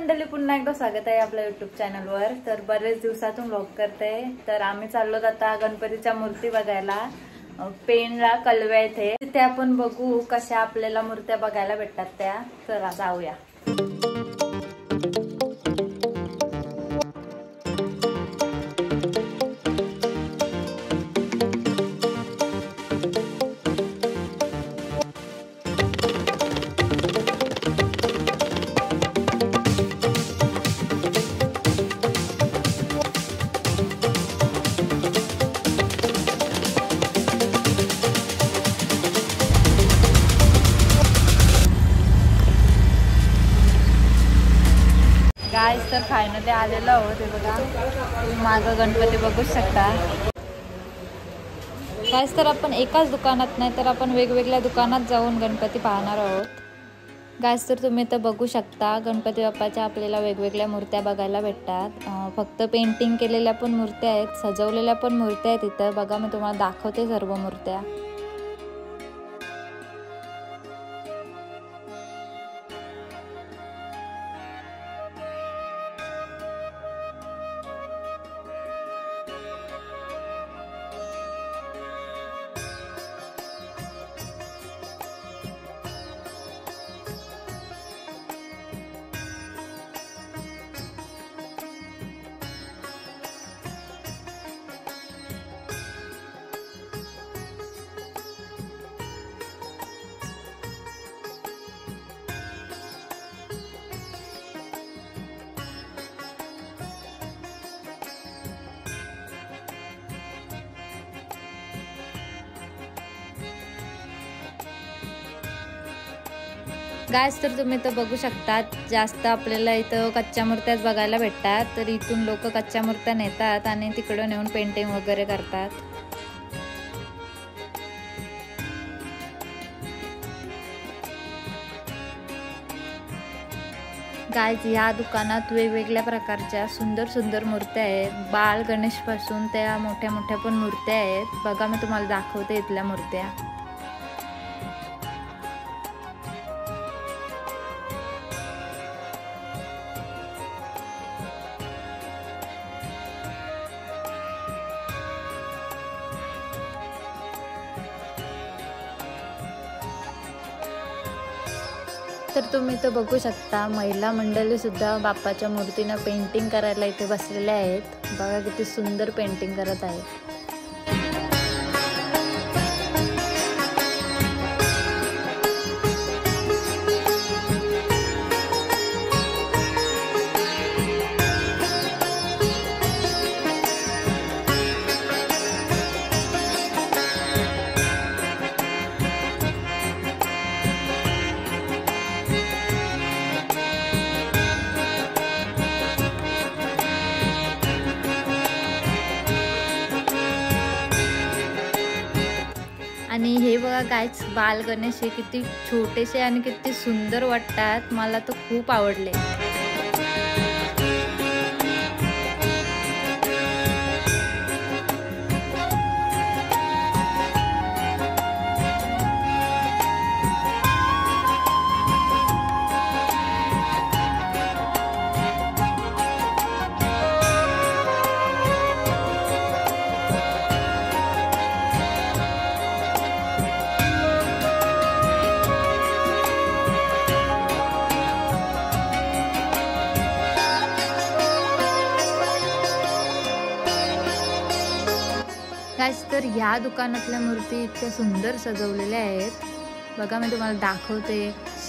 मंडळी, पुन्हा एकदा स्वागत आहे आपल्या YouTube चॅनलवर। तर बरेच दिवसातून व्लॉग करते। तर आम्ही चाललो आता गणपतीच्या मूर्ती बघायला पेणला कलव्या येथे। तिथे आपण बघू कशा आपल्याला मूर्त्या बघायला भेटतात त्या। तर जाऊया। गाइस, तर फायनली आलेलो आहोत। हे बघा, मागं गणपती बघू शकता। गाइस, तर आपण एकाच दुकानात नाही तर आपण वेगवेगळ्या दुकानात जाऊन गणपती पाहणार आहोत। गाइस, तर तुम्ही तर बघू शकता गणपती बाप्पाच्या आपल्याला वेगवेगळ्या मूर्त्या बघायला भेटतात। फक्त पेंटिंग केलेल्या पण मूर्त्या आहेत, सजवलेल्या पण मूर्त्या आहेत। इथं बघा, मी तुम्हाला दाखवते सर्व मूर्त्या। गाइस, तर तुम्ही तर बघू शकता जास्त आपल्याला इथं कच्च्या मूर्त्याच बघायला भेटतात। तर इथून लोक कच्च्या मूर्त्या नेतात आणि तिकडे नेऊन पेंटिंग वगैरे करतात। गाइस, या दुकानात वेगवेगळ्या प्रकारच्या सुंदर सुंदर मूर्त्या आहेत। बाळ गणेश पासून त्या मोठ्या मोठ्या पण मूर्त्या आहेत। बघा, मी तुम्हाला दाखवते इथल्या मूर्त्या। तर तुम्ही तर बघू शकता महिला मंडळी सुद्धा बाप्पाच्या मूर्तीनं पेंटिंग करायला इथे बसलेल्या आहेत। बघा किती सुंदर पेंटिंग करत आहेत। आणि हे बघा गाइस, बाल गणेश हे किती छोटेसे आणि किती सुंदर वाटतात। मला तर खूप आवडले। गाइस, तर ह्या दुकानातल्या मूर्ती इतक्या सुंदर सजवलेल्या आहेत। बघा, मी तुम्हाला दाखवते।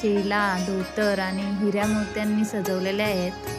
शेला, धोतर आणि हिऱ्या मोत्यांनी सजवलेल्या आहेत।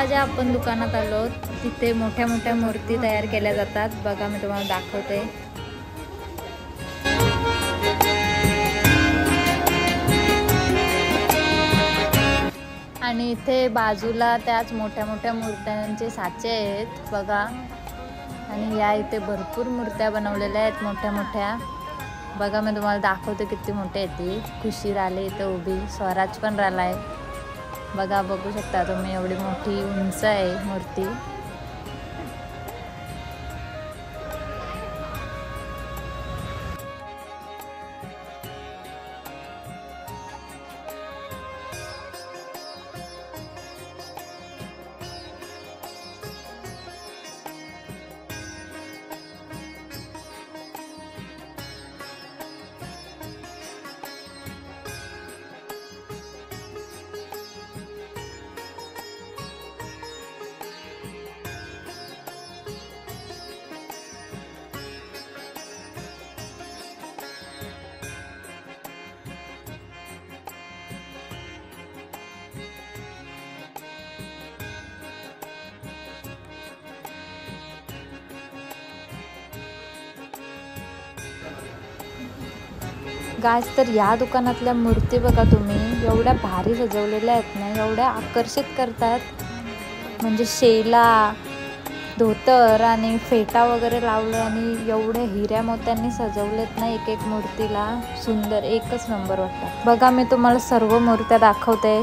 आता ज्या आपण दुकानात आलो तिथे मोठ्या मोठ्या मूर्ती तयार केल्या जातात। बघा मी तुम्हाला दाखवते। आणि इथे बाजूला त्याच मोठ्या मोठ्या मूर्त्यांचे साचे आहेत बघा। आणि या इथे भरपूर मूर्त्या बनवलेल्या आहेत मोठ्या मोठ्या। बघा मी तुम्हाला दाखवते किती मोठे आहेत ती। खुशी राहिले इथे उभी, स्वराज पण राहिलाय बघा, बघू शकता तुम्ही एवढी मोठी उंच आहे मूर्ती। गाइस तर या दुकानातल्या मूर्ती बघा तुम्ही, एवढ्या भारी सजवलेल्या आहेत ना, एवढ्या आकर्षित करतात। म्हणजे शेला, धोतर आणि फेटा वगैरे लावलं आणि एवढे हिऱ्या मोत्यांनी सजवलेत ना एक एक मूर्तीला, सुंदर एकच नंबर वाटतं। बघा मी तुम्हाला सर्व मूर्त्या दाखवते।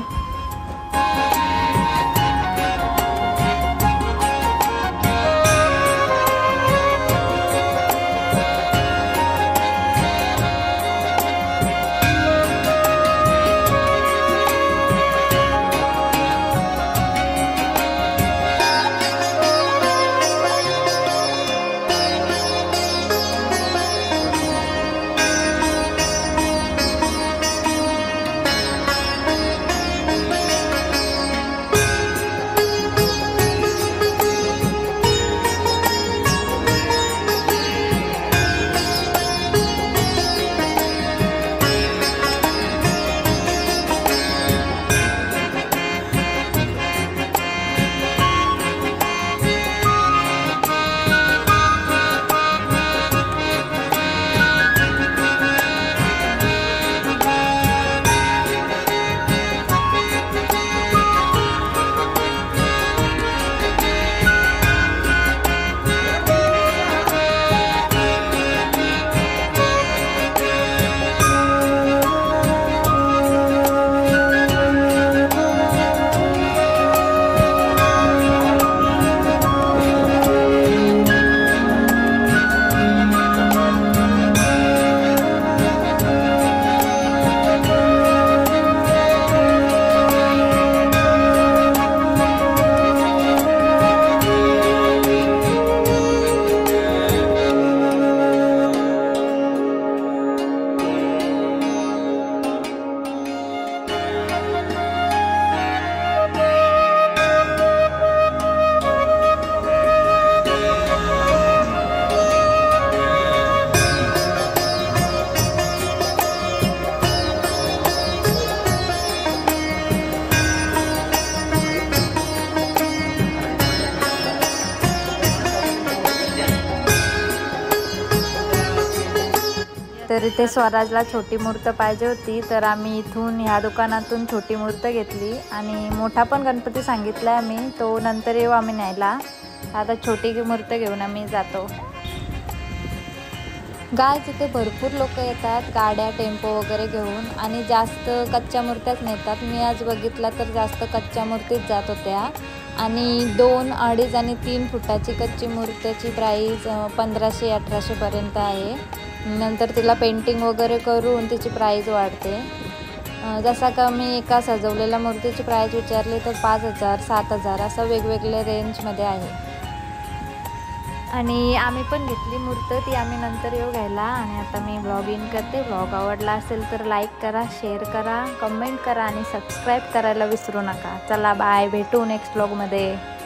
तर इथे स्वराजला छोटी मूर्त पाहिजे होती, तर आम्ही इथून ह्या दुकानातून छोटी मूर्त घेतली आणि मोठा पण गणपती सांगितला आहे आम्ही, तो नंतर येऊ आम्ही न्यायला। आता छोटी मूर्त घेऊन आम्ही जातो। गाइस इथे भरपूर लोक येतात गाड्या टेम्पो वगैरे घेऊन आणि जास्त कच्च्या मूर्त्याच नेतात। मी आज बघितला तर जास्त कच्च्या मूर्तीच जात होत्या आणि 2, 2.5 आणि 3 फुटाची कच्ची मूर्तीची प्राईस 1500-1800 पर्यंत आहे। नंतर तिला पेंटिंग वगैरे करून तिची प्राईस वाढते। जसा का मी एका सजवलेल्या मूर्तीची प्राईस विचारली तर 5000, 7000 असं वेगवेगळे रेंजमध्ये आहे। आणि आम्ही पण घेतली मूर्त, ती आम्ही नंतर येऊ घ्यायला। आणि आता मी व्लॉग इन करते। व्लॉग आवडला असेल तर लाईक करा, शेअर करा, कमेंट करा आणि सबस्क्राईब करायला विसरू नका। चला बाय, भेटू नेक्स्ट व्लॉगमध्ये।